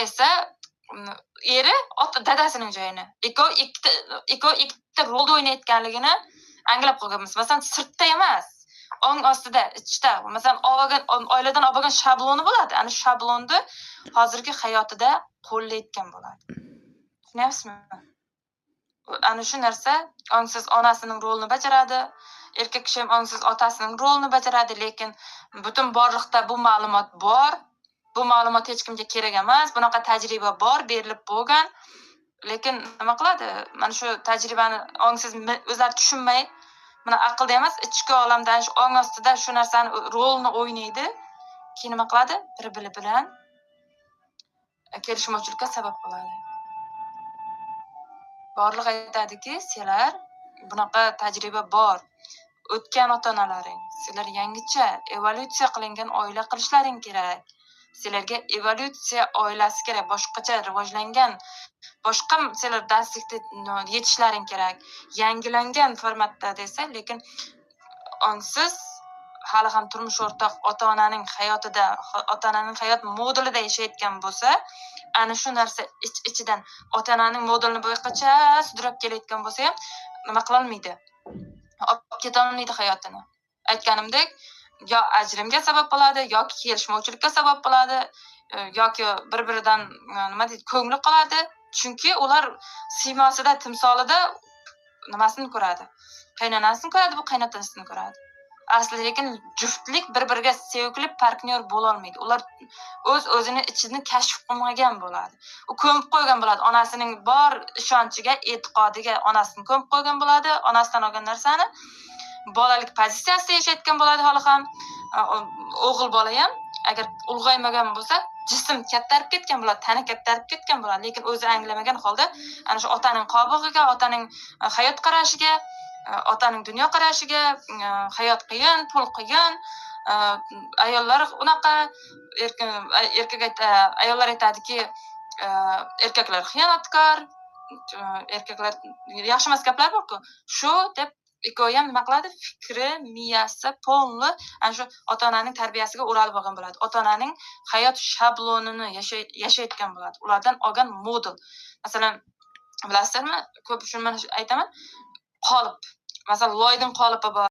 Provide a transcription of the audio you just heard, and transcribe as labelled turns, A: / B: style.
A: esa eri dadasining joyini. Ikkita rolda o'ynayotganligini anglab qolganmiz. Masalan, sirtda emas, ong ostida, ichda. Masalan, oiladan olgan shabloni bo'ladi. Ana shu shablonni hozirgi hayotida qo'llayotgan bo'ladi. Tushunyapsizmi? Ana shu narsa ongsiz onasining rolini bajaradi. Erkak kishi ham ongsiz otasining rolini bajaradi, lekin butun borliqda bu ma'lumot bor. Bu ma'lumot hech kimga kerak emas. Bunaqa tajriba bor, berilib bo'lgan. Lekin nima qiladi? Mana shu tajribani ongsiz o'zlari tushunmay, mana aqlda emas, ichki olamdan shu ong ostida shu narsani rolni o'ynaydi. Keyin nima qiladi? Bir-biri bilan kelishmovchilikka sabab bo'ladi. Borliq aytadiki, sizlar bunaqa tajriba bor. O'tgan ota-onalaring, sizlar yangicha evolyutsiya qilingan oila qilishlaring kerak. Sizlarga evolyutsiya oilasi kerak, boshqacha rivojlangan, boshqa sizlar darslikda yetishlaring kerak. Yangilangan formatda desa, lekin ongsiz hali ham turmush o'rtoq ota-onaning hayotida, ota-onaning hayot modelida yashayotgan bo'lsa, ana shu narsa ichidan ota-onaning modelini boyqacha sudrab kelayotgan bo'lsa ham nima qila olmaydi. Olib keta olmaydi hayotini. Aytganimdek, yo ajrimga sabab bo'ladi, yoki kelishmovchilikka sabab bo'ladi, yoki bir-biridan nima deydi, ko'ngli qoladi. Chunki ular siymosida, timsolida nimasini ko'radi? Qaynonasini ko'radi, bu qaynotasini ko'radi. Aslida lekin juftlik bir-biriga sevgili partnyor bo'la olmaydi. Ular o'z-o'zini ichini kashf qilmagan bo'ladi. U ko'mib qo'ygan bo'ladi. Onasining bor ishonchiga, e'tiqodiga onasini ko'mib qo'ygan bo'ladi. Onasidan olgan narsani bolalik pozitsiyasida yashayotgan bo'ladi hali ham. O'g'il bola ham agar ulg'aymagan bo'lsa, jism kattarib ketgan bo'ladi, tana kattarib ketgan bo'ladi, lekin o'zi anglamagan holda ana shu otaning qobig'iga, otaning hayot qarashiga, otaning dunyo qarashiga, hayot qiyin, pul qiyin, ayollar unaqa, ayollar aytadiki, erkaklar xiyonatkor, erkaklar yaxshi emas gaplar bor-ku. Shu deb ikkovi ham nima qiladi? Fikri, miyasi polni ana shu ota-onaning tarbiyasiga o'ralib olgan bo'ladi. Ota-onaning hayot shablonini yashayotgan bo'ladi. Ulardan olgan model. Masalan, bilasizmi? Ko'p shuni aytaman. Qolip. Masalan, Loydin qolipi bor.